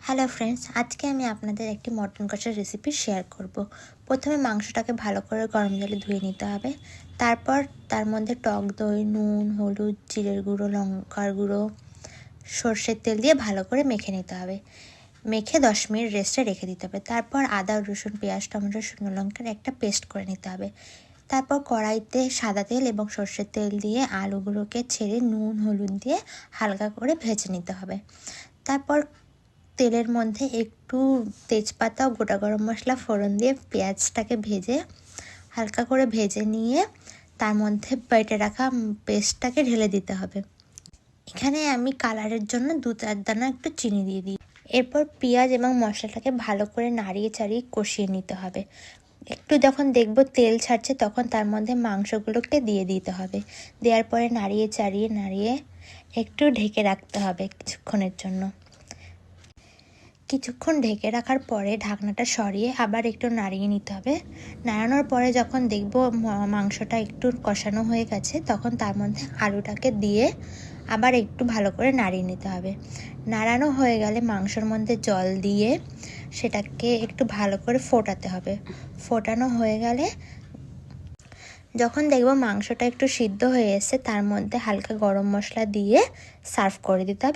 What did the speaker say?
Hello friends, আজকে আমি আপনাদের একটি মটন কষার রেসিপি শেয়ার করব। প্রথমে মাংসটাকে ভালো করে গরম জলে ধুয়ে নিতে হবে। তারপর তার মধ্যে টক দই, নুন, হলুদ, জিরের গুঁড়ো, লঙ্কার গুঁড়ো, সর্ষের তেল দিয়ে ভালো করে মেখে নিতে হবে। মেখে 10 মিনিট রেস্টে রেখে দিতে হবে। তারপর আদা, রসুন, পেঁয়াজ, টমেটো, শুকনো লঙ্কার একটা পেস্ট করে নিতে হবে। তারপর কড়াইতে সাদা তেল এবং সর্ষের তেল দিয়ে আলুগুলোকে ছেড়ে নুন, হলুদ দিয়ে হালকা করে ভেজে নিতে হবে। তারপর তেলের মধ্যে একটু তেজপাতা ও গোটা গরম মশলা ফোড়ন দিয়ে পেঁয়াজটাকে হালকা করে ভেজে নিয়ে তার মধ্যে বেটে রাখা পেস্টটাকে ঢেলে দিতে হবে। এখানে আমি কালারের জন্য 2-4 দানা একটু চিনি দিয়ে দিই। এরপর পেঁয়াজ এবং মশলাটাকে ভালো করে নাড়িয়ে চাড়িয়ে কষিয়ে নিতে হবে। একটু যখন দেখব তেল ছাড়ছে তখন তার মধ্যে মাংসগুলোকে দিয়ে দিতে হবে। দেওয়ার পরে নাড়িয়ে একটু ঢেকে রাখতে হবে কিছুক্ষণের জন্য। কিছুক্ষণ ঢেকে রাখার পরে ঢাকনাটা সরিয়ে আবার একটু নাড়িয়ে নিতে হবে। নাড়ানোর পরে যখন দেখব মাংসটা একটু কষানো হয়ে গেছে তখন তার মধ্যে আলুটাকে দিয়ে আবার একটু ভালো করে নাড়িয়ে নিতে হবে। নাড়ানো হয়ে গেলে মাংসর মধ্যে জল দিয়ে সেটাকে একটু ভালো করে ফোটাতে হবে। ফোটানো হয়ে গেলে যখন দেখব মাংসটা একটু সিদ্ধ হয়ে এসেছে তার মধ্যে হালকা গরম মশলা দিয়ে সার্ভ করে দিতে হবে।